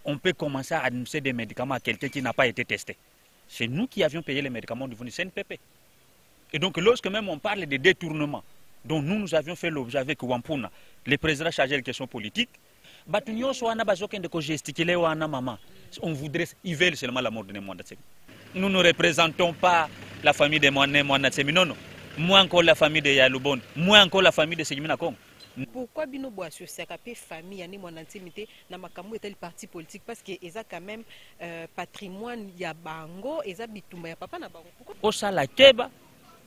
on peut commencer à administrer des médicaments à quelqu'un qui n'a pas été testé. C'est nous qui avions payé les médicaments du CNPP. Et donc, lorsque même on parle de détournement, dont nous avions fait l'objet avec Wampuna, le président chargé des questions politiques, on voudrait, ils veulent seulement la mort de Némouanda Tsemi. Nous ne représentons pas la famille de Némouanda Tsemi, non, non. Moins encore la famille de Yaloubon, moins encore la famille de Segimina Kong. Pourquoi Bino Boassio s'est capé famille Yané Mwanantimité na makambo est le parti politique parce que ils a quand même patrimoine ya bango ils a bitumba ya papa na bango. Osa la keba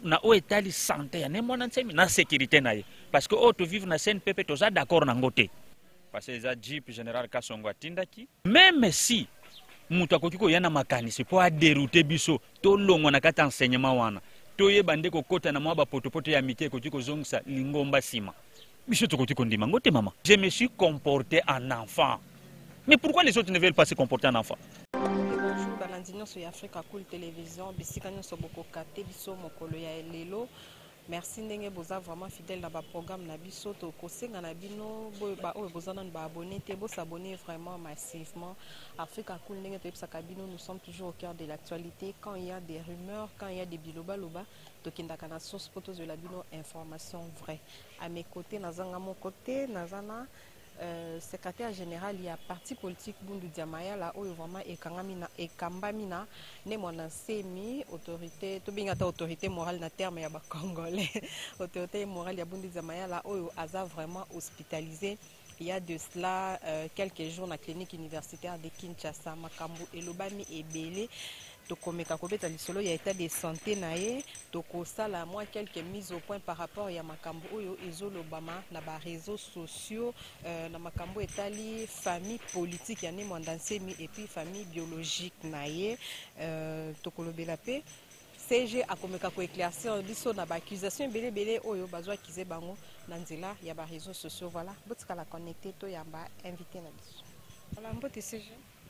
na o etali santé ya Mwanantsemi na sécurité na ye parce que o to vivre na CNPP to za d'accord na ngote parce que za jeep général Kasongo atindaki même si mutu akoki koya na makanisi po a dérouter biso to longwa na kata enseignement wana to yeba ndeko kota na mwa ba potopoto ya mike koki kozongisa lingomba sima. Je me suis comporté en enfant. Mais pourquoi les autres ne veulent pas se comporter en enfant? Bonjour, Balandino sur Africa Cool Télévision. Bisikanya Soboko Kate, Biso Mokolo ya Lelo. Merci ndenge boza vraiment fidèle dans le programme na biso to kosenga na bino ba o boza na ba abonné te bo s'abonner vraiment massivement. Africa Cool ndenge to epsa kabino, nous sommes toujours au cœur de l'actualité quand il y a des rumeurs, quand il y a des biloba loba to kindaka na source photos de la bino information vraie. À mes côtés nazanga mon côté nazana secrétaire général il y a parti politique Bundu Diamaya là où vraiment ekambamina ne Mwanantsemi autorité to bingata autorité morale na terme ya ba congolais autorité morale ya Bundu Diamaya là où aza vraiment hospitalisé il y a de cela quelques jours na clinique universitaire de Kinshasa makambo elobami ebele tokomeka kobeta lisolo ya état de santé naye tokosala moi quelques mises au point par rapport ya makambo oyo ezolobama na ba réseaux sociaux na makambo etali famille politique ya Mwanantsemi et puis famille biologique naye tokolobela pe CG akomeka ko éclaircir biso na ba accusation belé oyo bazwa kize bango na nzela ya ba réseaux sociaux voilà botika la connecter to ya ba invité na biso voilà mbote CG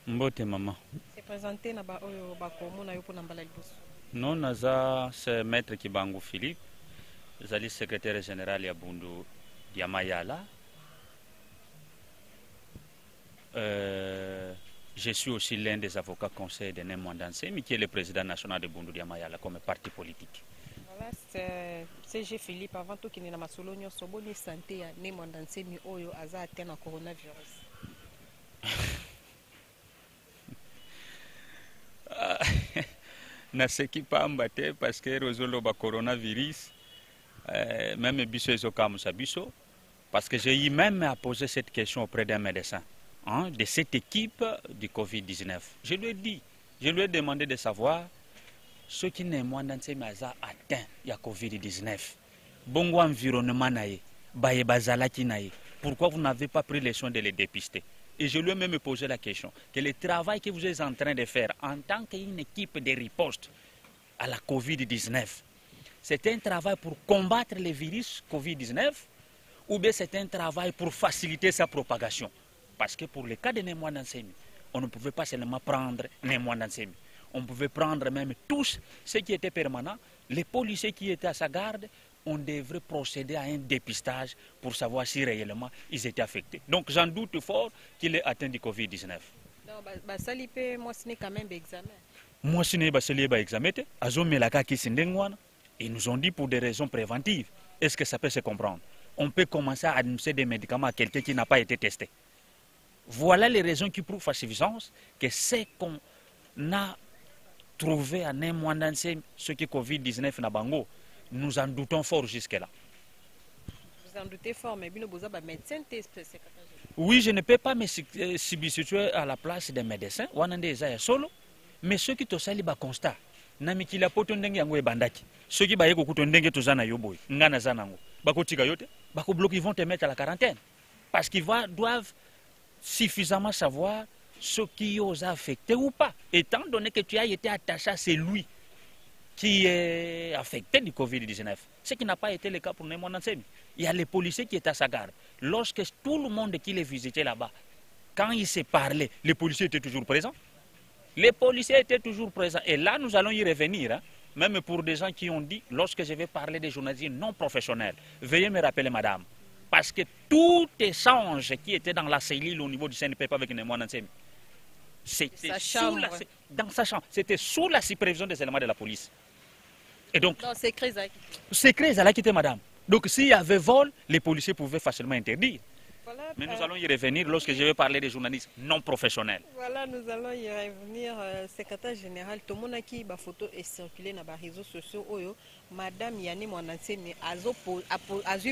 Mbote maman. C'est présenté na ba oyo ba komo na yo pour nambala liboso. Non naza c'est maître Kibangu Philippe, zali secrétaire général ya Bundu Diamayala. Je suis aussi l'un des avocats conseils de Mwanantsemi qui est le président national de Bundu Diamayala comme parti politique. Voilà, c'est CG Philippe avant tout qui n'est na masolo nyonso boni santé ya Mwanantsemi oyo aza atteint na coronavirus. Na seki pamba te parce que rozolo ba coronavirus même biso ezokamusa biso parce que j'ai eu même à poser cette question auprès d'un médecin de cette équipe du Covid-19. Je lui ai demandé de savoir ce qui n'est Mwanantsemi aza atteint ya Covid-19 bongo environnement naye baye bazalaki naye pourquoi vous n'avez pas pris les soins de les dépister? Et je lui ai même posé la question, que le travail que vous êtes en train de faire en tant qu'une équipe de riposte à la Covid-19, c'est un travail pour combattre le virus Covid-19 ou bien c'est un travail pour faciliter sa propagation? Parce que pour le cas de Mwanantsemi, on ne pouvait pas seulement prendre Mwanantsemi. On pouvait prendre même tous ceux qui étaient permanents, les policiers qui étaient à sa garde, on devrait procéder à un dépistage pour savoir si réellement ils étaient affectés. Donc j'en doute fort qu'il est atteint du Covid-19. Non, moi ce n'est quand même examen. Moi ce n'est pas examen. Ils nous ont dit pour des raisons préventives. Est-ce que ça peut se comprendre? On peut commencer à administrer des médicaments à quelqu'un qui n'a pas été testé. Voilà les raisons qui prouvent à suffisance que c'est qu'on a trouvé à Mwanantsemi ce qui est Covid-19 na bango. Nous en doutons fort jusque-là. Vous en doutez fort, mais vous avez un médecin. Oui, je ne peux pas me substituer à la place des médecins. Solo, mais ceux qui te salent ba constat. Namiki la poto ndenge yango e bandaki. Ceux qui baye kokuto ndenge tozana yoboy. Ngana zanango. Bako tika yote. Bako bloquer, ils vont te mettre à la quarantaine. Parce qu'ils doivent suffisamment savoir ce qui os affecté ou pas. Étant donné que tu as été attaché à celui qui est affecté du Covid-19. Ce qui n'a pas été le cas pour Mwanantsemi. Il y a les policiers qui étaient à sa garde. Lorsque tout le monde qui les visitait là-bas, quand ils se parlaient, les policiers étaient toujours présents. Les policiers étaient toujours présents. Et là, nous allons y revenir. Même pour des gens qui ont dit, lorsque je vais parler des journalistes non professionnels, veuillez me rappeler, madame. Parce que tout échange qui était dans la cellule au niveau du CNPP avec Mwanantsemi, C'était dans sa chambre. C'était sous la supervision des éléments de la police. Et donc, secret, ça l'a quitté, madame. Donc, s'il y avait vol, les policiers pouvaient facilement interdire. Voilà, mais nous allons y revenir lorsque je vais parler des journalistes non professionnels. Voilà, nous allons y revenir. Secrétaire général, tout le monde qui a photo est circulé dans les réseaux sociaux. Madame Yanni Mwanansemi a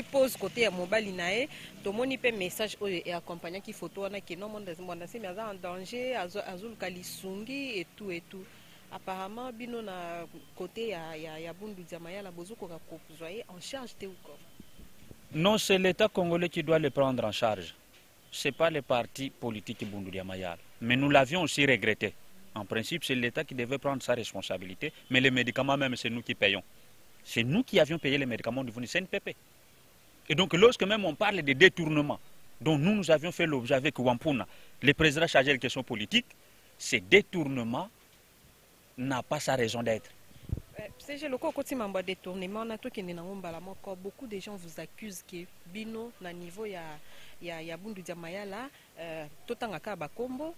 pose côté à mobile nae. Tout le monde peut message et accompagné qui photo qui non Mwanansemi est en danger, azul kalisungi et tout et tout. Apparemment, bino na côté ya Bundu Diamaya la bozo ko en charge te ou quoi. Non, c'est l'État congolais qui doit le prendre en charge. Ce n'est pas les partis politiques Bundu Diamaya. Mais nous l'avions aussi regretté. En principe, c'est l'État qui devait prendre sa responsabilité. Mais les médicaments, même, c'est nous qui payons. C'est nous qui avions payé les médicaments du CNPP. Et donc, lorsque même on parle de détournement, dont nous avions fait l'objet avec Wampuna, le président chargé des questions politiques, ces détournements n'a pas sa raison d'être. Beaucoup de gens vous accusent que Bino, na niveau ya Bundu Diamaya là, totangaka bakombo,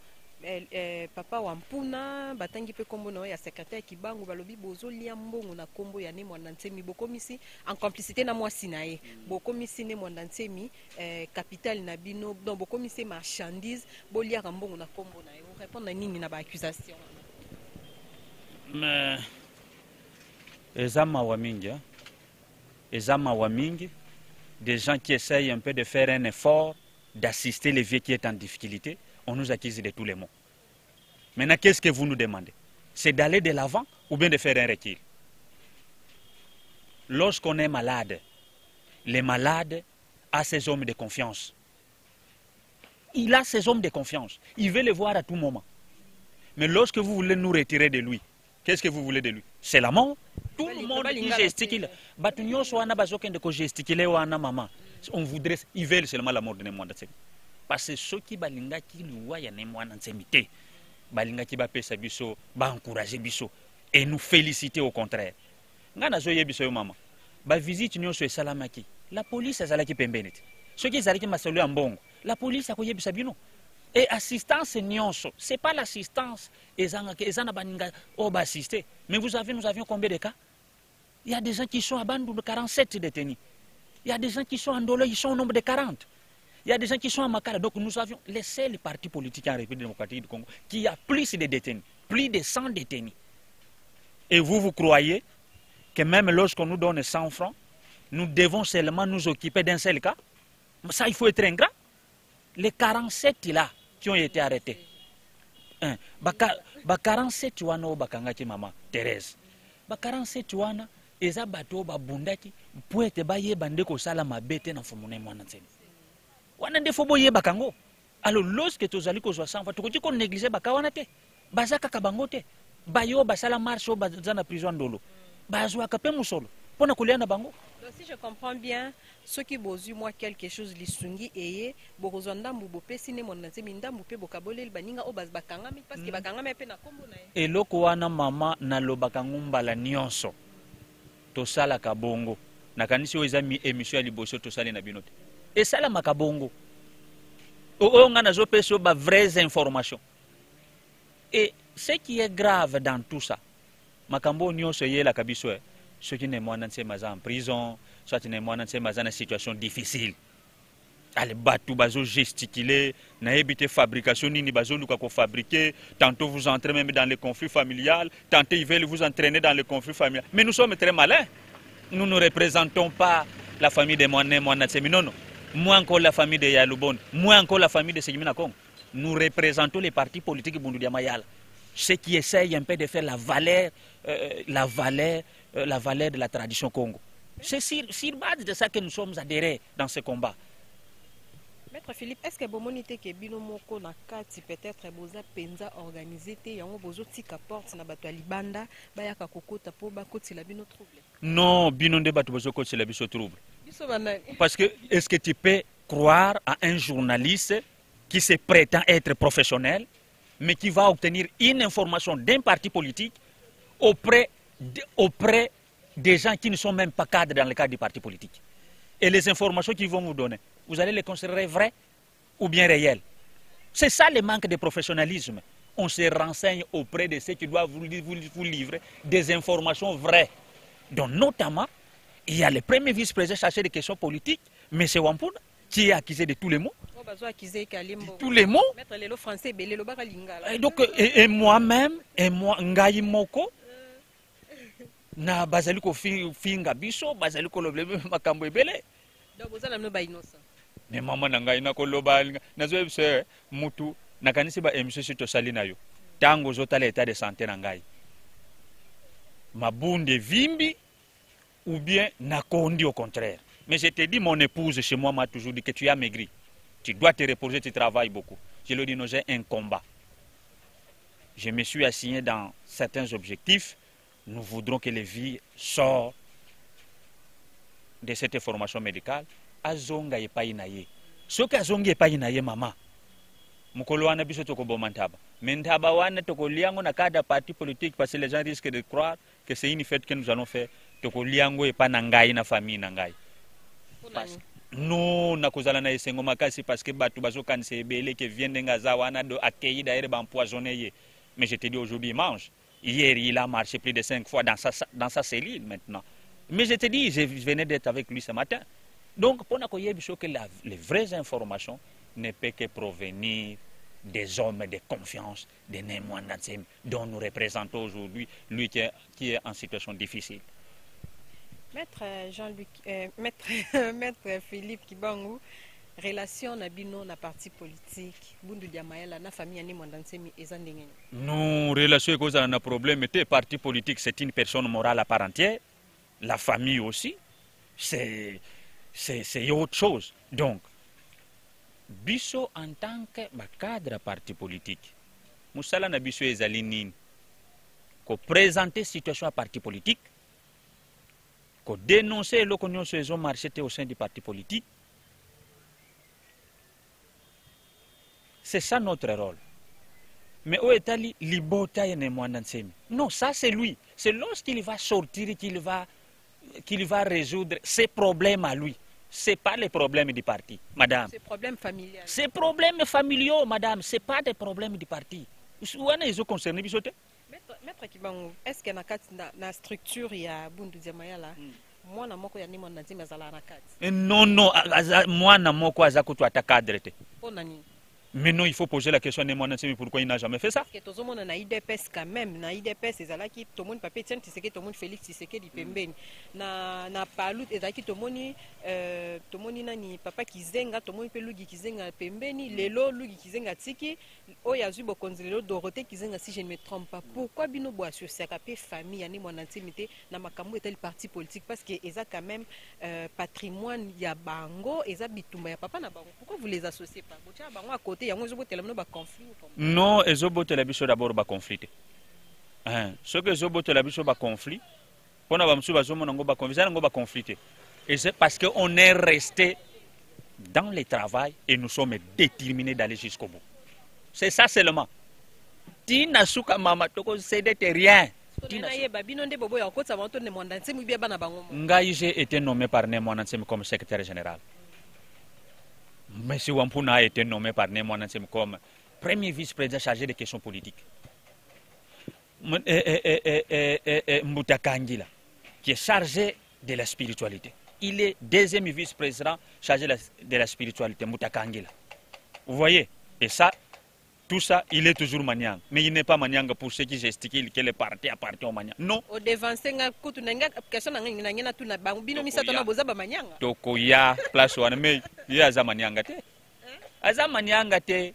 papa Wampuna, batangi pe kombo na ya secrétaire Kibangu balobi bozo liambongo na kombo ya ne Mwanansemi bokomisi en complicité na mwasi na ye. Bokomisi ne Mwanansemi capital na Bino, donc bokomisi marchandise, bolia mbongo na kombo na ye. Vous répondez nini na ba accusation? Mais Ezama Wamingi, des gens qui essayent un peu de faire un effort, d'assister les vieux qui est en difficulté, on nous accuse de tous les maux. Maintenant, qu'est-ce que vous nous demandez? C'est d'aller de l'avant ou bien de faire un recul? Lorsqu'on est malade, les malades a ses hommes de confiance. Il a ses hommes de confiance. Il veut les voir à tout moment. Mais lorsque vous voulez nous retirer de lui, qu'est-ce que vous voulez de lui? C'est la mort. Tout le monde qui gesticule. On voudrait, ils veulent seulement la mort de Mwanansemi. Parce que ceux qui balinga qui lui voient Mwanansemi, balinga qui ba pesa biso, ba encourager biso et nous féliciter au contraire. Ngana zoye biso maman. Ba visite nyonso esalamaki. La police ezalaki pembeni. Ceux qui ezalaki masolo ya mbongo, la police akoyebisa bino. Et assistance nyonso, c'est pas l'assistance ezana baninga oba assister. Mais nous avions combien de cas? Il y a des gens qui sont à Bandundu 47 détenus. Il y a des gens qui sont en Ndolo, ils sont au nombre de 40. Il y a des gens qui sont à Makala. Donc nous avions les seuls partis politiques en République démocratique du Congo qui a plus de détenus, plus de 100 détenus. Et vous croyez que même lorsqu'on nous donne 100 francs, nous devons seulement nous occuper d'un seul cas? Ça, il faut être ingrat. Les 47 là qui ont été arrêtés. 47 wana o bakangaki mama Thérèse. 47 wana eza bato babundaki po ete bayeba nde kosala mabe te na fumune Mwanansemi. Wana nde fo boyeba kango. Alors lorsque tozali kozwa sanfa tokoki ko négliger bakawana te. Bazaka kabango te. Bayo basala marche o bazana prison Ndolo. Bazwa kape musolo. Pona kolia na bango. Donc, si je comprends bien, ceux qui bozu moi quelque chose lisungi eye borozanda mbubo pesi ne Mwanansemi ndambu pe bokabole baninga o bazbakanga parce que bakanga pe na kombo na ye. Eloko wana mama na lobakango mbala nyonso. Tosala kabongo. Nakanisi o ezami émission ya liboso tosale na binote. Et ça la makabongo. On a zo ba vraies informations. Et ce qui est grave dans tout ça, makambo nyonso ye la kabiso ceux qui ne Mwanansemi en prison, soit ne Mwanansemi en situation difficile. Allez batou bazo gesticuler, na éviter fabrication ni bazo luka ko fabriquer, tantôt vous entrez même dans les conflits familiales, tantôt ils veulent vous entraîner dans les conflits familiales. Mais nous sommes très malins. Nous ne représentons pas la famille de Mwanansemi, non. Moi encore la famille de Yalubon, moi encore la famille de Segimina Kong. Nous représentons les partis politiques Bundu Diamaya. Ceux qui essayent un peu de faire la valeur de la tradition Congo. C'est sur base de ça que nous sommes adhérés dans ce combat. Maître Philippe, est-ce que Bomonite ke bino moko na kati peut-être boza penza organisé te yango bozo tika porte na bato libanda bayaka kokota po bakoti la bino trouble? Non, bino nde bato bozo koti la biso trouble. Parce que est-ce que tu peux croire à un journaliste qui se prétend être professionnel mais qui va obtenir une information d'un parti politique auprès des gens qui ne sont même pas cadres dans le cadre du parti politique. Et les informations qu'ils vont vous donner, vous allez les considérer vraies ou bien réelles. C'est ça le manque de professionnalisme on se renseigne auprès de ceux qui doivent vous livrer des informations vraies. Donc notamment, il y a le premier vice-président chargé des questions politiques, M. Wampouna, qui est accusé de tous les mots. Tous les mots. Et donc, et moi-même, et moi, Ngaï Moko, na bazaliko finga biso, bazaliko loblebe makambo ebele. Donc vous allez nous ba innocent. Mais maman nangai na koloba nazo se mutu nakanisi ba MCC to salina yo. Tango zotala état de santé nangai. Mabunde vimbi ou bien nakondi au contraire. Mais je te dis, mon épouse chez moi m'a toujours dit que tu as maigri. Tu dois te reposer, tu travailles beaucoup. Je lui ai dit, non, j'ai un combat. Je me suis assigné dans certains objectifs. Nous voudrons que les vies sortent de cette formation médicale. Azonga et pas inaye. Ce qu'azonga et pas inaye, maman. Mukolo wana biso toko bomantaba. Mentaba wana toko liango na kada parti politique parce que les gens risquent de croire que c'est une fête que nous allons faire. Toko liango et pas nangai na famille nangai. Non, na kozala na esengo makasi parce que batu bazo kanse ebele que viennent ngaza wana do accueillir d'ailleurs empoisonné. Mais je te dis aujourd'hui il mange. Hier, il a marché plus de 5 fois dans sa cellule maintenant. Mais je te dis, je venais d'être avec lui ce matin. Donc, pour que les vraies informations ne peuvent que provenir des hommes de confiance, de Némoine Natsem, dont nous représentons aujourd'hui, lui qui est en situation difficile. Maître Jean-Luc, Maître Philippe Kibangou, relation nabino na parti politique bundu diamaela na famille ani mwandansemi ezandengeni. Non, relation cause un problème était parti politique, c'est une personne morale à part entière, la famille aussi, c'est autre chose. Donc biso en tant que cadre parti politique, musala na biso ezali nini ko présenter situation à parti politique, ko dénoncer le cognon saison marché au sein du parti politique. C'est ça notre rôle. Mais où est Ali Libota et Nemwandansemi? Non, ça c'est lui. C'est lorsqu'il va sortir qu'il va résoudre ses problèmes à lui. Ce n'est pas les problèmes du parti, madame. C'est problème familial. C'est problèmes familiaux, madame. Ce n'est pas des problèmes du parti. Où est-ce que concerné bisote? Maître Kibangu, est-ce qu'il y a une structure ya bundu diamayala? Moi na moko ya ni mwandanzi mazala na kati. Non, non, moi na moko azakutu atakadrete. Ponani. Maintenant, il faut poser la question à pourquoi il n'a jamais fait ça. Parce que tout le monde a IDPS quand même. Na IDPS, c'est là qui tout le monde papier tient, c'est que tout le monde Félix, c'est que du pembeni. Na palut, et là qui tout le monde nani papa qui zenga, tout le monde peut lugi qui zenga pembeni, lelo lugi qui zenga tiki, oyazu bokonzelo Dorothée qui zenga si je ne me trompe pas. Pourquoi bino bo associé à famille ani mon intimité na makambo est le parti politique parce que ils a quand même patrimoine ya bango, ils a bitumba ya papa na bango. Pourquoi vous les associez pas? Botia bango à côté. Non, les obotes la biso d'abord ba conflit. Ce que les obotes la biso ba conflit, pour na bamsu bazo monango ba conflit, ba conflit. Et c'est parce que on est resté dans le travail et nous sommes déterminés d'aller jusqu'au bout. C'est ça seulement. Tina suka mama toko cédé rien. Ngai j'ai été nommé par Nemwandansemi comme secrétaire général. Monsieur Wampouna a été nommé par Nemwandansemi comme premier vice-président chargé des questions politiques. Mbutakangila, qui est chargé de la spiritualité. Il est deuxième vice-président chargé de la spiritualité, Mbutakangila. Vous voyez? Et ça, tout ça, il est toujours Maniang. Mais il n'est pas Maniang pour ceux qui gesticulent que le parti appartient au Maniang. Non. Au devant, Tokoya, place wana me, ya za Manianga te. Aza Manianga te.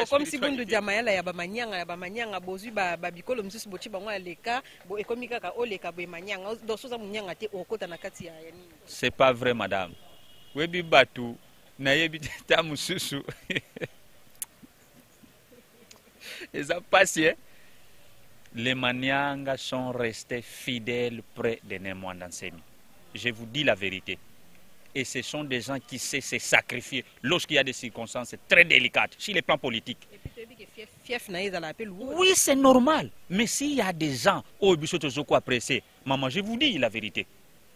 Comme si bundu diamayala ya ba manyanga bozu ba bikolo msusu bochi bango ya leka bo ekomi kaka oleka bo manyanga dosoza munyanga te okota na kati ya nini. C'est pas vrai madame. Webi batu na yebi ta mususu. Les Maniangas sont restés fidèles près de Nemwandansemi. Je vous dis la vérité. Et ce sont des gens qui savent se sacrifier lorsqu'il y a des circonstances très délicates, sur les plans politiques. Oui, c'est normal. Mais s'il y a des gens, maman, je vous dis la vérité.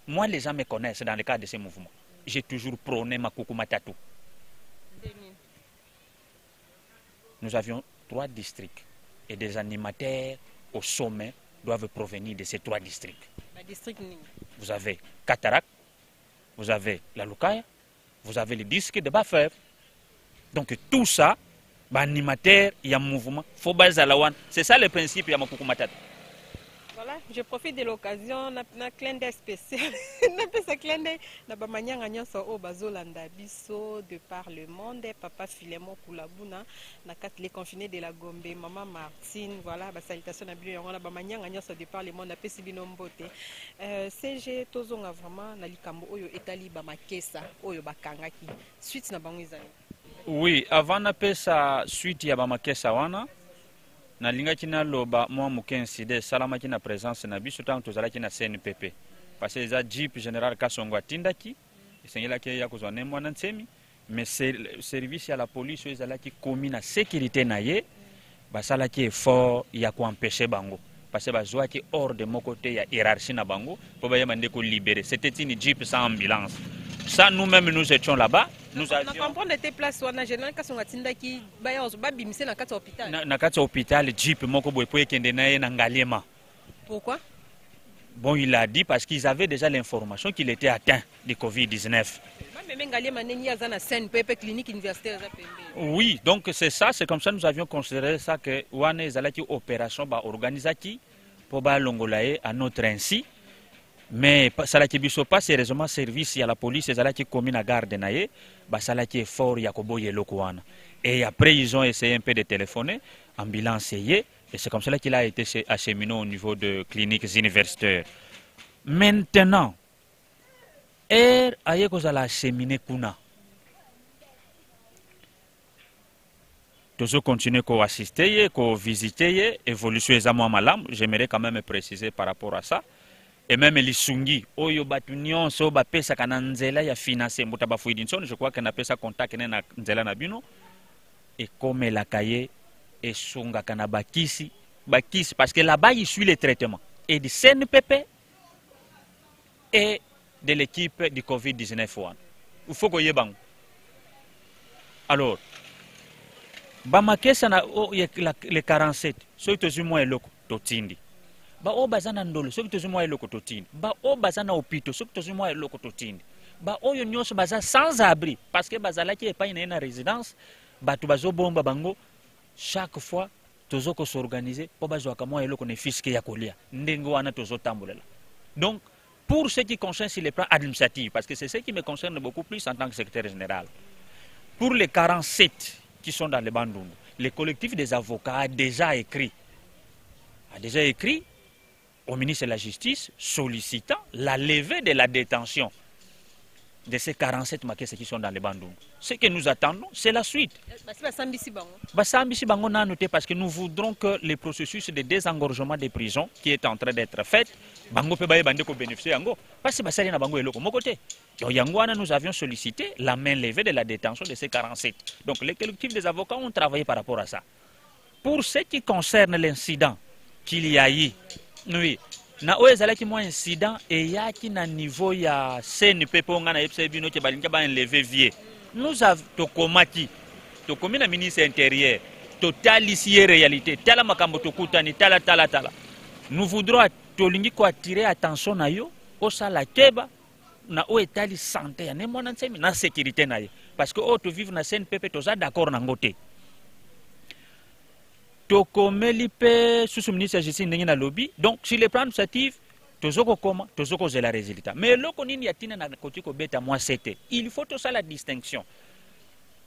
Moi, les gens me connaissent dans le cadre de ces mouvements. J'ai toujours prôné ma Koukou Matatou. Nous avions 3 districts. Et des animateurs au sommet doivent provenir de ces 3 districts. Vous avez Cataract, vous avez la Lukaya, vous avez les disques de Bafev. Donc tout ça, animateur, il y a un mouvement, c'est ça le principe, il y a Voilà, je profite de l'occasion, na clin d'œil spécial, na clin d'œil, na ba manyanga nyonso o bazolanda biso de par le monde, papa Philemon Koulabuna, na kat les confinés de la Gombe, maman Martine, voilà, ba salutation na bio na ba manyanga nyonso de par le monde, na pesi bino mbote. CG tozonga vraiment na likambo oyo etali ba makesa oyo bakangaki. Suite na bango ezali. Oui, avant na pesa suite ya ba makesa wana. Na linga kina loba mwa mukensi de salama kina présence na biso tant tozala kina CNPP parce que za jeep général Kasongo atindaki esengela ke ya kozwa ne mwana nsemi mais service ya la police ezala ki komi na sécurité na ye basala ki effort ya ko empêcher bango parce que bazwa ki hors de mon côté ya hiérarchie na bango pour ba yamande ko libérer c'était une jeep sans ambulance. Ça, nous-mêmes, nous étions là-bas. Nous avions... On comprend tes places, on a général quand on a tinda qui baya ba bimse na kati hôpital. Na kati hôpital jeep moko boy poye kende na ye na Ngaliema. Pourquoi? Bon, il a dit parce qu'ils avaient déjà l'information qu'il était atteint de Covid-19. Oui, donc c'est ça, c'est comme ça nous avions considéré ça que wane ezalaki opération ba organisaki pour ba longolaye à notre ainsi. Mais salaki biso pas sérieusement service à la police ezalaki commune à garde naye ba salaki fort ya koboye lokwana. Et après ils ont essayé un peu de téléphoner, ambulance et c'est comme cela qu'il a été acheminé au niveau de cliniques universitaires. Maintenant, aye kozala acheminé kuna. Toujours continuer à assister, à visiter, évolution examen malam, j'aimerais quand même préciser par rapport à ça. Et même les sungi, oyo batunion so ba pesa kana nzela ya financer mbuta ba fuidinson, je crois que na pesa contact na nzela na bino et comme la cahier et sunga kana bakisi parce que là-bas il suit le traitement et du CNPP et de l'équipe du Covid-19. Il faut que yebang. Alors bamakesa na le 47, so itozu mo eloko totindi. Ba o bazana ndolo soki tozumwa eloko totindi ba o bazana opito soki tozumwa eloko totindi ba oyo nyonso baza sans abri parce que bazalaki epai na résidence batu bazobomba bango chaque fois tozoko s'organiser po bazwaka mwa eloko ne fiske ya kolia ndenge wana tozotambolela. Donc pour ce qui concerne sur les plans administratifs, parce que c'est ce qui me concerne beaucoup plus en tant que secrétaire général, pour les 47 qui sont dans les Bandundu, le collectif des avocats a déjà écrit au ministre de la Justice sollicitant la levée de la détention de ces 47 makés qui sont dans les Bandundu. Ce que nous attendons, c'est la suite. Parce que nous voudrons que le processus de désengorgement des prisons qui est en train d'être fait, parce que nous avions sollicité la main levée de la détention de ces 47. Donc les collectifs des avocats ont travaillé par rapport à ça. Pour ce qui concerne l'incident qu'il y a eu, oui, na oezalaki mo incident et yaki na niveau ya CNP po nga na yebisa bino ke balinga ba enlever vie. Nous avons tokomaki tokomi na ministre intérieur total ici réalité tala makambo tokutani tala. Nous voudrons tolingi ko attirer attention na yo o sala keba na o etali santé ya ne mona nsemi na sécurité na ye parce que o to vivre na CNPP toza d'accord na ngote. Tokomeli pe sous ministre de justice ndenge na lobby. Donc sur les plans administratifs tozoko koma tozoko zela résultat. Mais loko nini yatina na koti ko beta moi c'était. Il faut tout ça la distinction.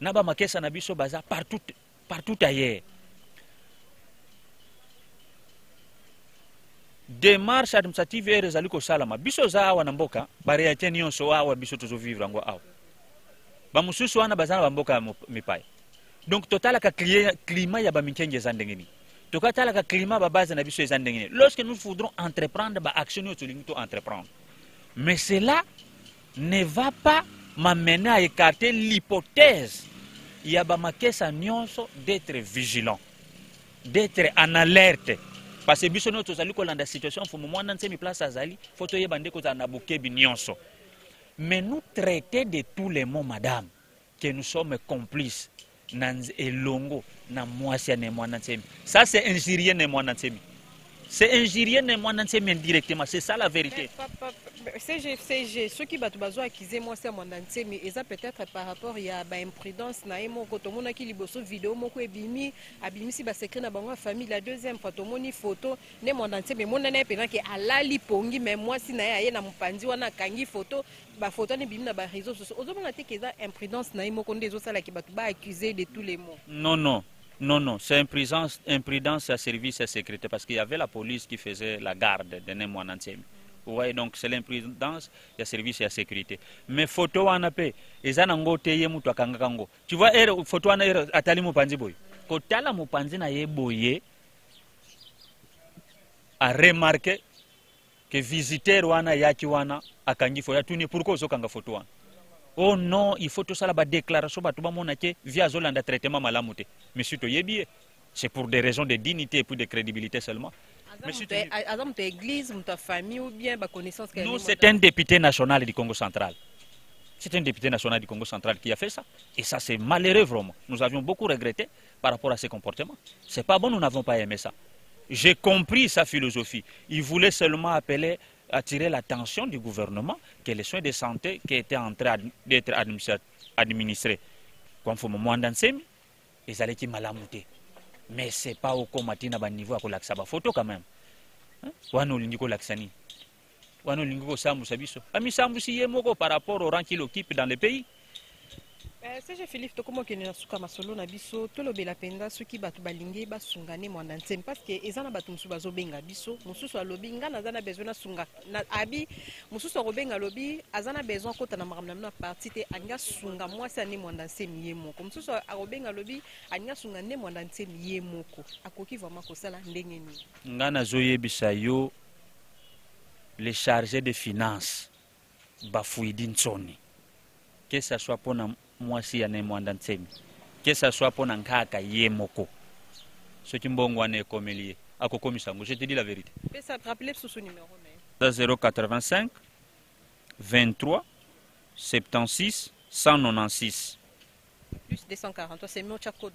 Na ba makesa na biso baza partout ailleurs. Démarche administrative et rezali ko salama. Biso za awa na mboka ba réalité nyonso awa biso tozo vivre ngo awa. Ba mususu wana bazana ba mboka mipai. Donc total ka climat ya ba minkenge zandengeni. Tokatala ka climat ba base na biso ezandengeni. Lorsque nous voudrons entreprendre ba action nous to entreprendre. Mais cela ne va pas m'amener à écarter l'hypothèse ya ba makesa nyonso d'être vigilant, d'être en alerte. Parce que biso no tozali ko landa situation fo mo na nsemi place azali, photo ye bande ko za na bokebi nyonso. Mais nous traiter de tous les mots madame que nous sommes complices elongo na mwasi ya mwana nsemi. Ça c'est injurier na mwana nsemi. C'est injurier na mwana nsemi indirectement, c'est ça la vérité. CG ceux qui battu besoin accuser moi c'est mwana nsemi et ça peut-être par rapport il y a ba imprudence na emo ko tomona ki liboso vidéo moko ebimi si ba secret na bango famille la deuxième fois tomoni photo ne mwana nsemi mona na pena ke alali pongi mais moi si na ye na mpanzi wana kangi photo ba photo ne bimi na ba réseaux sociaux ozomona te ke za imprudence na emo ko ndezo sala ki battu ba accuser de tous les mots. Non, c'est imprudence à service à sécurité parce qu'il y avait la police qui faisait la garde de Nemwana Nsemi. Ouais, donc c'est l'imprudence à service à sécurité. Mais photo wana pe ezanango teye mutu akanga kango. Tu vois photo wana atali mupanzi boy. Kotala mupanzi na ye boye a remarqué que visiteur wana yaki wana akangi photo tuni pourquoi ozokanga photo wana. Oh non, il faut tout ça la déclaration via Zolanda traitement malamute. Monsieur Toyebi, c'est pour des raisons de dignité et puis de crédibilité seulement. Non, c'est un député national du Congo central. C'est un député national du Congo central qui a fait ça. Et ça, c'est malheureux vraiment. Nous avions beaucoup regretté par rapport à ces comportements. C'est pas bon, nous n'avons pas aimé ça. J'ai compris sa philosophie. Il voulait seulement attirer l'attention du gouvernement que les soins de santé qui étaient en train d'être administrés conformément à Mwanda Nsemi, ils allaient qui malamouter. Mais ce n'est pas au commatina à niveau à la photo quand même. Wano lingiko laksani. Wano lingiko sambu sabiso. Ami sambu si yemoko par rapport au rang qu'il occupe dans le pays. CG Philippe tokomo kene na suka masolo na biso tolobela penda soki batu balingi basungane Mwanda Nsemi parce que ezana batu musu bazobenga biso mususu alobi ngana azana besoin na sunga na abi mususu robenga lobi azana besoin kota na makamna na parti te anga sunga mwasi ani Mwanda Nsemi yemoko mususu arobenga lobi anga sunga ne Mwanda Nsemi yemoko akoki vraiment kosala ndenge ni ngana zoyebisa yo les chargés de finances bafuidi nsoni que ça soit pour moi si ya Mwanda Nsemi que ça soit pour nkaka yemoko ce qui mbongo ane komelie akokomisango je te dis la vérité. Mais ça te rappelle ce numéro mais 085 23 76 196 plus 243 c'est mon code.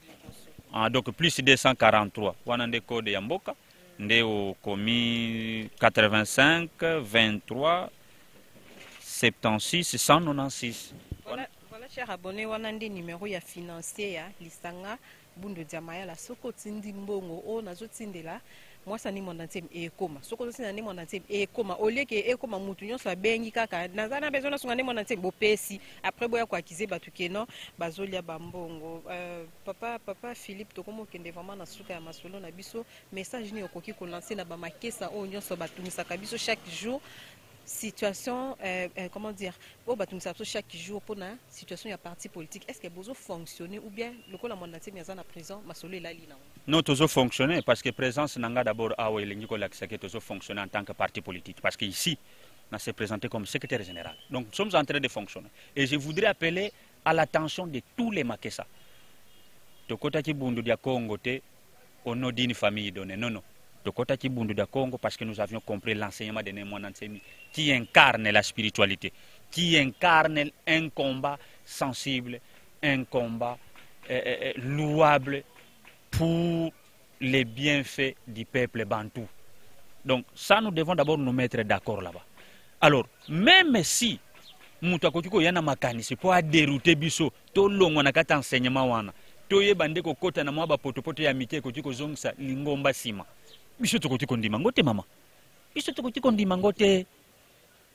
Ah donc plus 243 wana nde code ya mboka nde o komi 85 23 76 196. Cher abonné wana ndi numéro ya financier ya lisanga Bundu Diamaya la soko tindi mbongo o nazo tindela mwasa ni Mwanda Nsemi ekoma soko tindela ni Mwanda Nsemi ekoma olie ke ekoma mutu nyonso abengi kaka nazana besoin na sunga ni Mwanda Nsemi bopesi après boya kwa kize batu keno bazolia bambongo papa Philippe tokomo kende vraiment na suka ya masolo na biso message ni okoki ko lancer na ba makesa o nyonso batumisaka biso chaque jour situation comment dire chaque jour pour la situation ya parti politique est-ce que bozo fonctionner ou bien le ko la Mwanda Nsemi en prison masolo la lina non toujours fonctionner parce que présence nanga d'abord awe lengi ko la que toujours fonctionner en tant que parti politique parce que ici on s'est présenté comme secrétaire général donc nous sommes en train de fonctionner et je voudrais appeler à l'attention de tous les makesa tokota ki bundu dia Congo te au nom d'une famille donnée non Tokota Kibundu de Congo parce que nous avions compris l'enseignement de Mwanda Nsemi qui incarne la spiritualité, qui incarne un combat sensible, un combat louable pour les bienfaits du peuple bantou. Donc ça, nous devons d'abord nous mettre d'accord là-bas. Alors, même si Moutakotiko yana makanisi pour dérouter biso, to longo na kata enseignement wana, to yebande ko kota na mwaba potopoto ya mike kotiko zongsa lingomba sima. Biso tokotiko ndima ngote mama. Biso tokotiko ndima ngote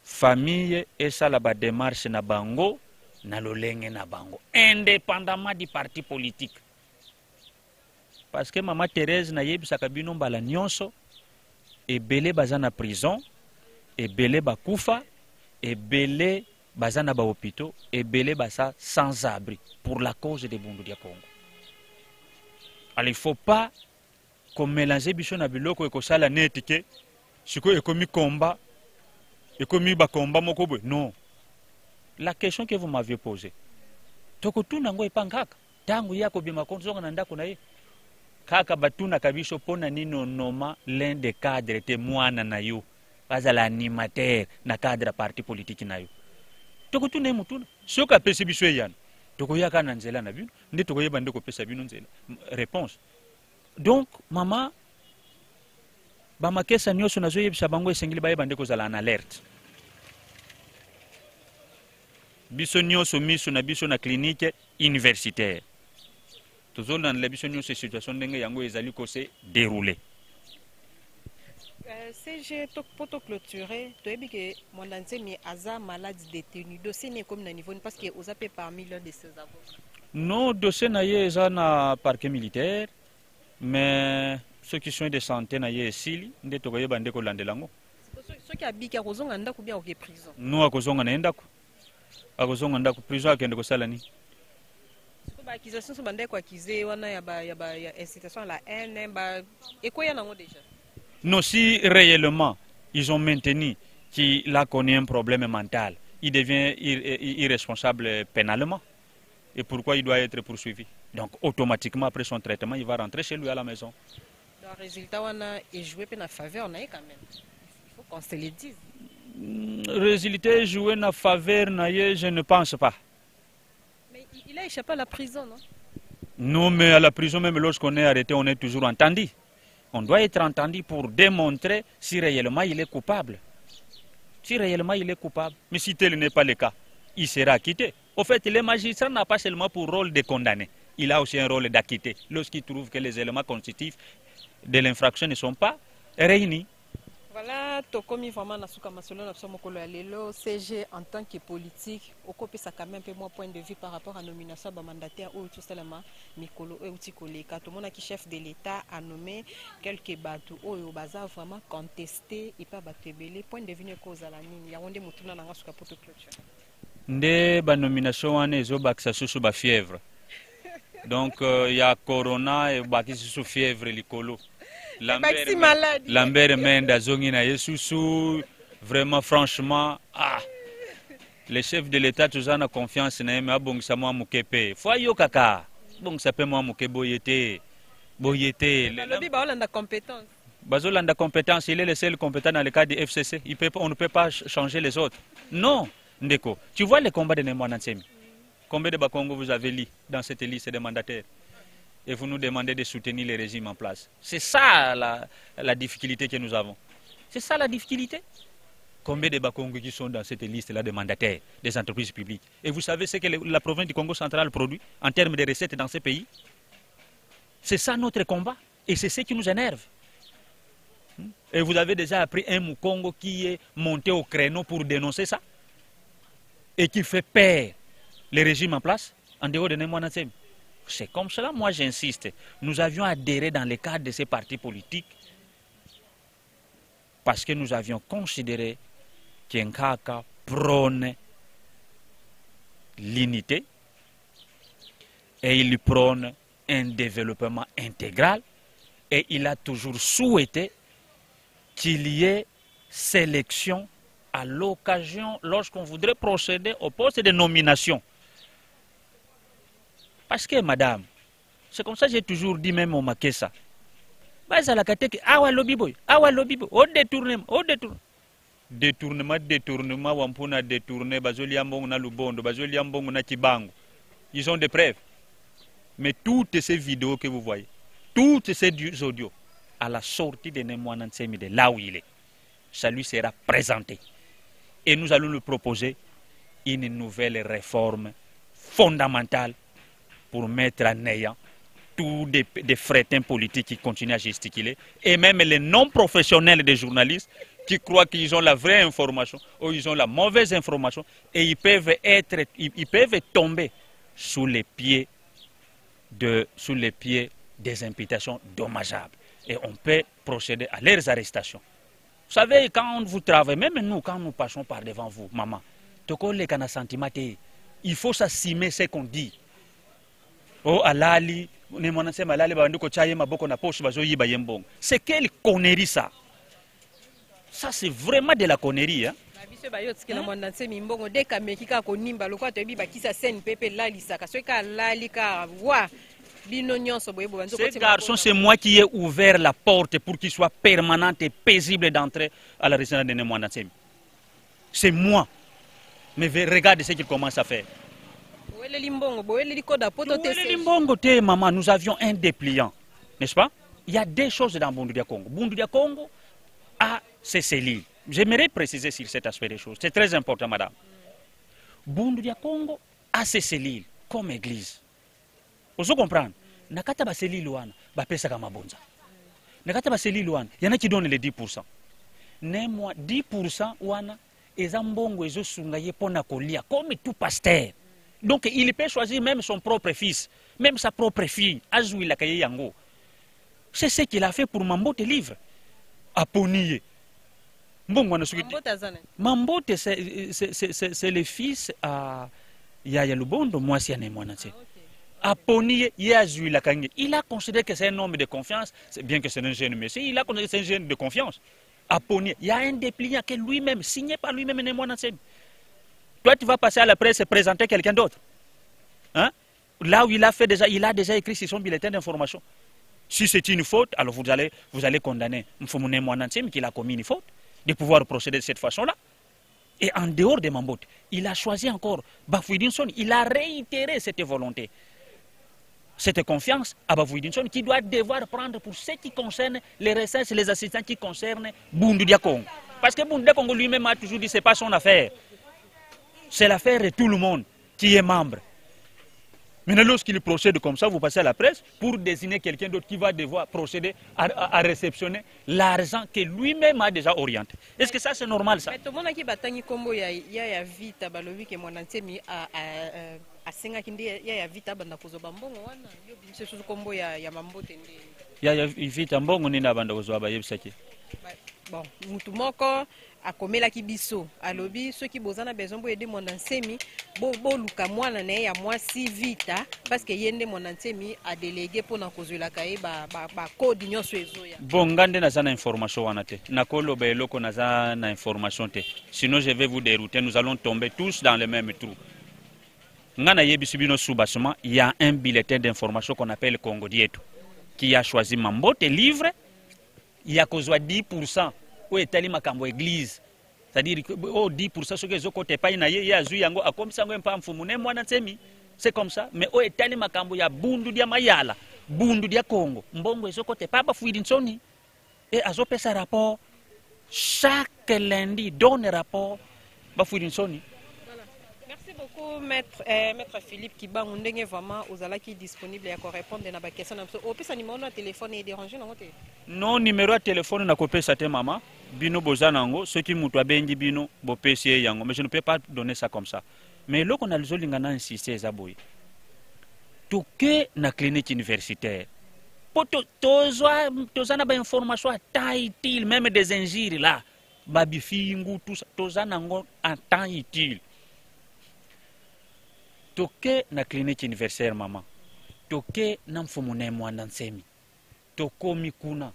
famille esa la ba démarche na bango na lolenge na bango indépendamment du parti politique. Parce que Maman Thérèse na yebisa kabino mbala nyonso ebele bazana prison, ebele bakufa, ebele bazana ba hôpitaux, ebele basa sans abri pour la cause des Bundu dia Congo. Alors il ne faut pas qu'on mélange biso na biloko ekosala netike siko ekomi combat ekomi ba combat moko boy. Non. La question que vous m'aviez posée. Tokotuna ngo epangaka tangu yako bima konzo na ndako na ye. Kaka batuna kabiso pona nino noma l'un des cadres te mwana na yo. Bazala animateur na cadre parti politique na yo. Tokotuna mutuna. Soka pesi biso yana. tokoyaka na nzela na bino nde tokoyeba nde kopesa bino nzela réponse. Donc mama bamakesa nyonso nazoyebisa bango esengeli bayeba nde kozala en alerte. Biso nyonso miso na biso na clinique universitaire tozolandela biso nyonso situation ndenge yango ezali kose dérouler. CG pour te clôturer, tu as dit que mon ancien Aza malade détenu. Dossier n'est comme au niveau parce que vous avez parmi l'un de ses avocats. Non, dossier n'a pas na parquet militaire, mais ceux qui sont de santé n'a pas ici, ne te voyez pas de Landelango. Ceux qui habitent à Rozon en Dakou bien au prison. Nous à Rozon en Endakou. À Rozon en Dakou prison à Kendeko Salani. Accusation sur Bandé quoi accusé, on a ya incitation à la haine, et quoi y en a déjà? Non, si réellement ils ont maintenu qu'il a connu un problème mental, il devient irresponsable pénalement. Et pourquoi il doit être poursuivi? Donc automatiquement après son traitement, il va rentrer chez lui à la maison. Le résultat, on a joué dans la faveur, on a quand même. Il faut qu'on se le dise. Résultat joué dans la faveur, je ne pense pas. Mais il a échappé à la prison, non? Non, mais à la prison, même lorsqu'on est arrêté, on est toujours entendu. On doit être entendu pour démontrer si réellement il est coupable. Si réellement il est coupable. Mais si tel n'est pas le cas, il sera acquitté. Au fait, le magistrat n'a pas seulement pour rôle de condamner. Il a aussi un rôle d'acquitter. Lorsqu'il trouve que les éléments constitutifs de l'infraction ne sont pas réunis. Voilà, tu as commis vraiment dans le CG en tant que politique. Au copé, ça quand même un peu moins point de vue par rapport à la nomination de mandataire ou tout simplement Mikolo ou Tikoleka. Tout le monde qui chef de l'État a nommé quelques bateaux au bazar vraiment contesté et pas battu. Point de vue ne cause à la ligne. Il y a un des moutons dans la souka pour toute clôture. Nde ba nomination ane zo bakisa susu ba fièvre. Donc il y a corona et bakisa susu fièvre likolo. Lambert Menda Zongina Yesusu, vraiment franchement, le chef de l'État tous en a confiance mais bon ça moi mukepe. Faut yo kaka. Bon ça peut moi muke boyete. La compétence. Bazolanda compétence, il est le seul compétent dans le cas du FCC. On ne peut pas changer les autres. Non, Ndeko. Tu vois les combats de Nemwana Nsemi. Combien de Bakongo vous avez lu dans cette liste de mandataires? Et vous nous demandez de soutenir les régimes en place. C'est ça la difficulté que nous avons. C'est ça la difficulté. Combien de Bakongo qui sont dans cette liste-là de mandataires des entreprises publiques? Et vous savez ce que la province du Congo central produit en termes de recettes dans ces pays? C'est ça notre combat. Et c'est ce qui nous énerve. Et vous avez déjà appris un Mukongo qui est monté au créneau pour dénoncer ça. Et qui fait peur les régimes en place en dehors de Nemwana Nsemi. C'est comme cela, moi j'insiste. Nous avions adhéré dans le cadre de ces partis politiques parce que nous avions considéré qu'Nkaka prône l'unité et il prône un développement intégral et il a toujours souhaité qu'il y ait sélection à l'occasion lorsqu'on voudrait procéder au poste de nomination. Parce que, madame, c'est comme ça que j'ai toujours dit même au Makessa. Détournement, wampuna détourné, bazoli ambongo na lubondo, bazoli ambongo na kibango. Ils ont des preuves. Mais toutes ces vidéos que vous voyez, toutes ces audios, à la sortie de Nemwana Nsemi, de là où il est, ça lui sera présenté. Et nous allons lui proposer une nouvelle réforme fondamentale pour mettre en néant tous des frétins politiques qui continuent à gesticuler, et même les non-professionnels des journalistes qui croient qu'ils ont la vraie information ou ils ont la mauvaise information, et ils peuvent tomber sous les pieds des imputations dommageables. Et on peut procéder à leurs arrestations. Vous savez, quand vous travaillez, même nous, quand nous passons par devant vous, maman, il faut s'assumer ce qu'on dit. Oh, alali, c'est quelle connerie ça? Ça, c'est vraiment de la connerie. Hein? Ces garçons, c'est moi qui ai ouvert la porte pour qu'ils soient permanents et paisibles d'entrer à la résidence de Nemwana Nsemi. C'est moi. Mais regardez ce qu'ils commencent à faire. Maman, nous avions un dépliant, n'est-ce pas? Il y a des choses dans Bundudia Congo. Bundudia Congo a ses cellules. J'aimerais préciser sur cet aspect des choses. C'est très important, madame. Bundudia Congo a ses cellules comme église. Vous comprenez? Nakata ba cellules wana ba pesa kama bonza. Nakata ba cellules wana yana qui donne les 10%. Ne moi 10% wana ezambongo ezosunga ye pona kolia comme tout pasteur. Donc il peut choisir même son propre fils, même sa propre fille, azui la kaye yango. C'est ce qu'il a fait pour Mambote livre. Aponiye. Mambote c'est le fils à Yaya Lubondo, moi si ane mwana tse. Aponiye yazui la kange. Il a considéré que c'est un homme de confiance, c'est bien que c'est un jeune monsieur, il a considéré que c'est un jeune de confiance. Aponiye, il y a un dépliant que lui-même, signé par lui-même ane mwana tse. Toi, tu vas passer à la presse et présenter quelqu'un d'autre. Hein? Là où il a déjà écrit sur son bulletin d'information. Si c'est une faute, alors vous allez condamner Mfumune Mwanantsem qui a commis une faute, de pouvoir procéder de cette façon-là. Et en dehors de Mambote, il a choisi encore Bafouidinson, il a réitéré cette volonté, cette confiance à Bafouidinson qui doit devoir prendre pour ce qui concerne les recherches, les assistants qui concernent Bundudia Congo. Parce que Bundudia Congo lui-même a toujours dit que ce n'est pas son affaire. C'est l'affaire de tout le monde qui est membre. Maintenant, lorsqu'il procède comme ça, vous passez à la presse pour désigner quelqu'un d'autre qui va devoir procéder à réceptionner l'argent que lui-même a déjà orienté. Est-ce que ça, c'est normal, ça? Tout le monde qui battangi kombo ya vita balobi ke Mwanantsemi a senga kindi ya vita banda kozoba mbongo wana yo binse susu kombo ya Mambote ndi. Ya vita mbongo nina banda kozoba yebisaki. Bon, mutu moko akomela kibiso alobi ceux qui bozana besoin bo aider Mwanantsemi bo luka mwana na ya mwasi vita parce que yende Mwanantsemi a délégué pour na kozula kai ba code nyonso ezoya. Bon ngande na zana information wana te. Nakolo ba eloko na zana information te. Sinon je vais vous dérouter, nous allons tomber tous dans le même trou. Ngana yebisubino soubasement, il y a un bulletin d'information qu'on appelle Congo Dieto qui a choisi Mambote livre. Il y a 10% où est allé makambo église. C'est-à-dire que 10% ce que je côté pas na ye azu yango akom sango mpa mfumune Mwanantsemi. C'est comme ça, mais où est allé makambo ya bundu dia mayala, bundu dia Congo. Mbongo ezo côté pas Bafouidinsoni. Et azo pesa rapport chaque lundi donne rapport Bafouidinsoni. Merci beaucoup, maître Philippe Kiba. On est vraiment aux alaki disponible à répondre à la question. Au plus, numéro de téléphone est dérangé. Non, numéro de téléphone n'a coupé sa maman. Bino bozanango, ce qui moutoua bengi bino, bo PC yango. Mais je ne peux pas donner ça comme ça. Mais là qu'on a le zolingana insisté, Zaboui. Tout que na clinique universitaire. Pour tozana ba information à temps utile, même des injures là. Babifingu, tout ça, tozanango en temps utile. Toke na clinique universitaire maman. Toke na mfumune Mwanantsemi. Toko mikuna.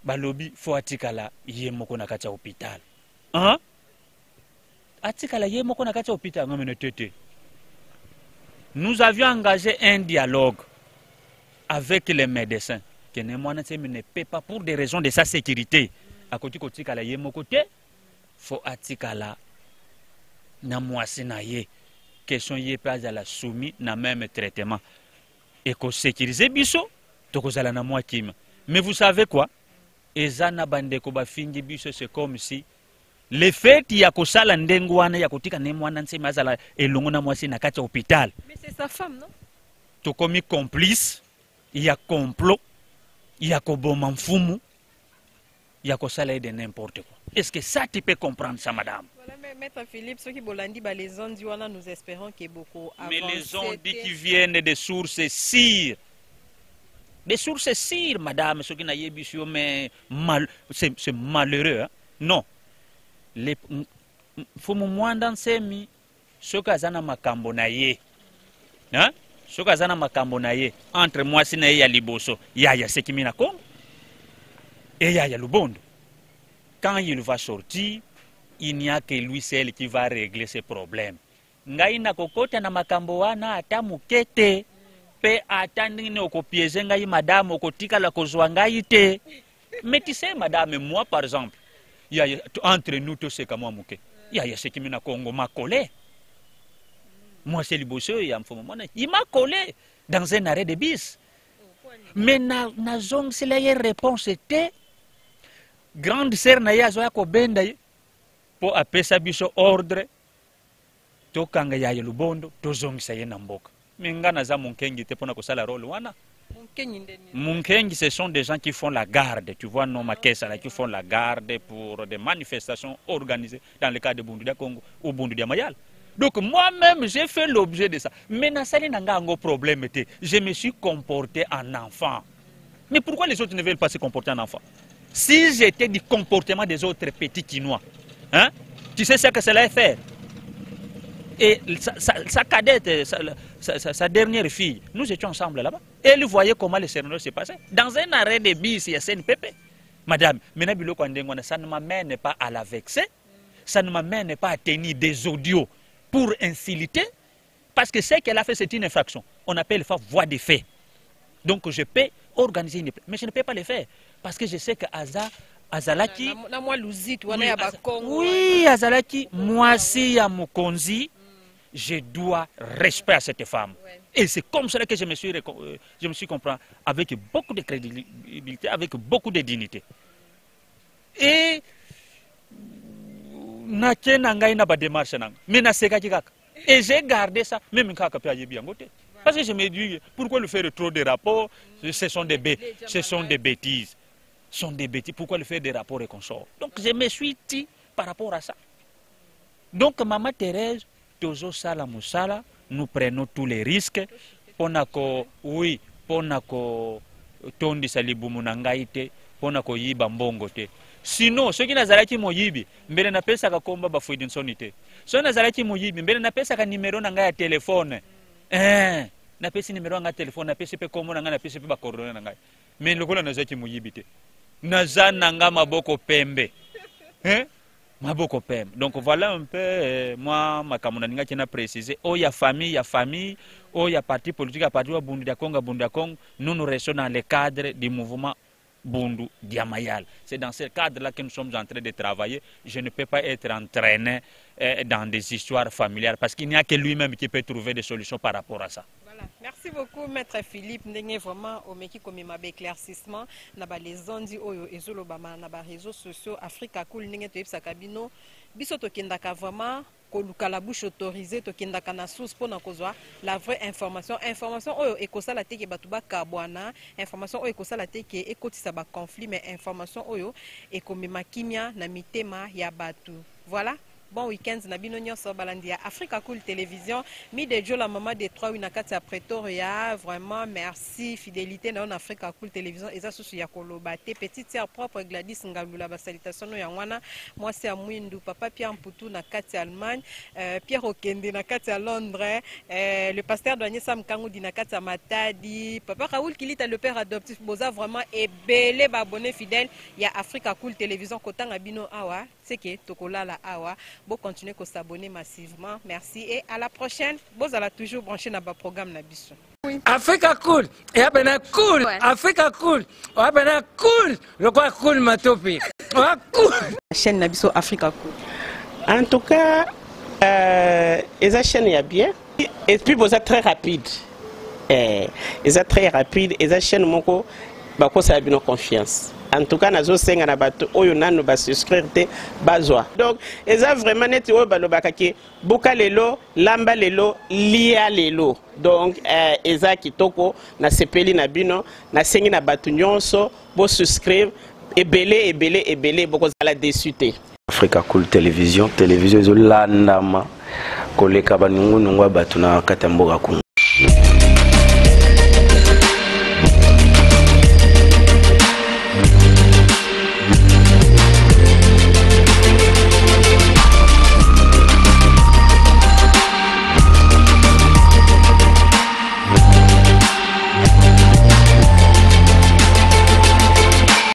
Balobi fo atikala ye moko na kati ya hôpital. Hein? Atikala ye moko na kati ya hôpital ngomene tete. Nous avions engagé un dialogue avec les médecins que ne Mwanantsemi ne paie pas pour des raisons de sa sécurité. A côté kotikala ye moko te fo atikala na mwasi na ye. Question yé pas à la soumis na même traitement et qu'on sécurise biso tokozala na moi kim. Mais vous savez quoi? Ezana bandeko ba fingi biso, c'est comme si le fait ya kosala ndengo wana ya kotika ne Mwanantsemi azala elongo na mwasi na kati hôpital. Mais c'est sa femme, non? To komi complice, il y a complot, il y a koboma mfumu, il y a kosala de n'importe quoi. Est-ce que ça tu peux comprendre ça, madame? Voilà, mais maître Philippe, ceux qui bolandi les ondits, nous espérons qu'il y ait beaucoup avancé. Mais les ondits qui viennent des sources sûres. Des sources sûres, madame, ceux qui n'ont pas mais c'est malheureux. Hein? Non. Il faut que Mwanantsemi, ceux qui ont makambo na ye. Hein? Ceux qui ont makambo na ye. Entre moi et ya liboso, il y a ce qui mina Congo. Et il y a Lubondo. Quand il va sortir, il n'y a que lui seul qui va régler ses problèmes. Ngai na kokota na makambo wana ata mukete pe ata nini okopieze ngai madame okotika la kozwa ngai te. Mais tu sais madame, moi par exemple, il y a entre nous tous c'est comme moi muke. Il y a ce qui me na Congo ma colère. Moi, c'est Liboso, il m'a collé dans un arrêt de bis. Mais na zone, c'est la réponse était grande sœur Naya Zoako Bendaye pour appeler sa biso ordre. Tokanga ya Lubondo, tozongisa ye na mboka. Minga na za munkengi te pona kosala rôle wana. Munkengi, ce sont des gens qui font la garde, tu vois, non, là, qui font la garde pour des manifestations organisées dans le cas de Bundudia Congo ou Bundudia Mayal. Donc moi-même, j'ai fait l'objet de ça. Mais dans ça, il y a un problème. Je me suis comporté en enfant. Mais pourquoi les autres ne veulent pas se comporter en enfant? Si j'étais du comportement des autres petits Quinois, hein, tu sais ce que cela fait? Et sa cadette, sa dernière fille, nous étions ensemble là-bas. Et elle voyait comment le cérémonie s'est passé. Dans un arrêt de bis, il y a CNPP. Madame, ça ne m'amène pas à la vexer, ça ne m'amène pas à tenir des audios pour insulter, parce que ce qu'elle a fait, c'est une infraction. On appelle ça voie de fait. Donc je peux organiser une... Mais je ne peux pas le faire, parce que je sais que Azalaki... Oui, Azalaki, moi si à Mokonzi, je dois respect à cette femme. Ouais. Et c'est comme cela que je me suis compris avec beaucoup de crédibilité, avec beaucoup de dignité. Et et j'ai gardé ça, même quand parce que je me dis, pourquoi le faire trop de rapports? Ce sont des bêtises. Ce sont des bêtises. Pourquoi le faire des rapports et consorts? Donc je me suis dit par rapport à ça. Donc Maman Thérèse, Tozo Sala Moussala, nous prenons tous les risques. Ponako, oui, ponako tondi salibu munangaite, ponako yiba mbongote. Sinon, ceux qui n'azalaki moyibi, mbele na pesa ka komba ba fuidinsonite. Ceux n'azalaki moyibi, mbele na pesa ka numéro nanga ya téléphone. Na pesa numéro nanga téléphone, na pesa pe komo nanga na pesa pe ba coordonnées nanga. Mais le kola n'azalaki moyibi te. Naza nanga maboko pembe. Maboko pem. Donc voilà un peu, moi, ma camarade qui a précisé, oh, il y a famille, oh, il y a parti politique, il y a parti Bundu Kong, nous nous restons dans le cadre du mouvement Bundu Diamayal. C'est dans ce cadre-là que nous sommes en train de travailler. Je ne peux pas être entraîné dans des histoires familiales parce qu'il n'y a que lui-même qui peut trouver des solutions par rapport à ça. Voilà. Merci beaucoup, Maître Philippe. Nous avons vraiment au meki comme ma éclaircissement. Nous avons les ondi oyo ezolo bama na ba réseaux sociaux Africa Cool ninge to yebsa kabino. Biso to kendaka vraiment koluka la bouche autorisée to kendaka na source pour na kozwa la vraie information. Information oyo ekosala te ke batuba kabwana, information oyo ekosala te ke ekotisa ba conflit mais information oyo ekomema kimia na mitema ya batu. Voilà. Bon week-end, Nabino Nyonso Balandia, Africa Cool Télévision, mi de Joe la maman de 3 Winakati à Pretoria, vraiment merci, fidélité dans Africa Cool Télévision, et ça sous Yakoloba, petite sœur propre Gladys Ngabula, salutation Yangwana, moi c'est Amouindou, papa Pierre Mpoutou Nakati Allemagne, Pierre Okende Nakati à Londres, le pasteur Douanier Sam Kangoudi Nakati à Matadi, papa Raoul Kilita le père adoptif Boza, vraiment et belé abonné fidèle, il y a Africa Cool Télévision, Kotang Abino Awa, c'est que Tokola la Awa. Bon, continuez à s'abonner massivement. Merci et à la prochaine. Vous allez toujours brancher dans le programme Nabiso. Oui. Africa Cool. Et après cool. Ouais. Africa Cool. Après cool. Le quoi cool ma topi. Cool. La chaîne Nabiso Africa Cool. En tout cas, la chaîne est bien. Et puis vous êtes très rapide. Ils sont très rapide. Et la chaîne moko, bako ça a bien confiance. En tout cas, nous avons souscrire donc, ils ont vraiment net Boka lelo, lamba lelo, lia lelo. Donc, ils ont kitoko, na sepeli na bino, na sengi na batu nyonso, bo souscrire, et belé, boko zala desute. Africa Cool Télévision, télévision izo landama, koleka banungu nungwa batu na katamboga kungu.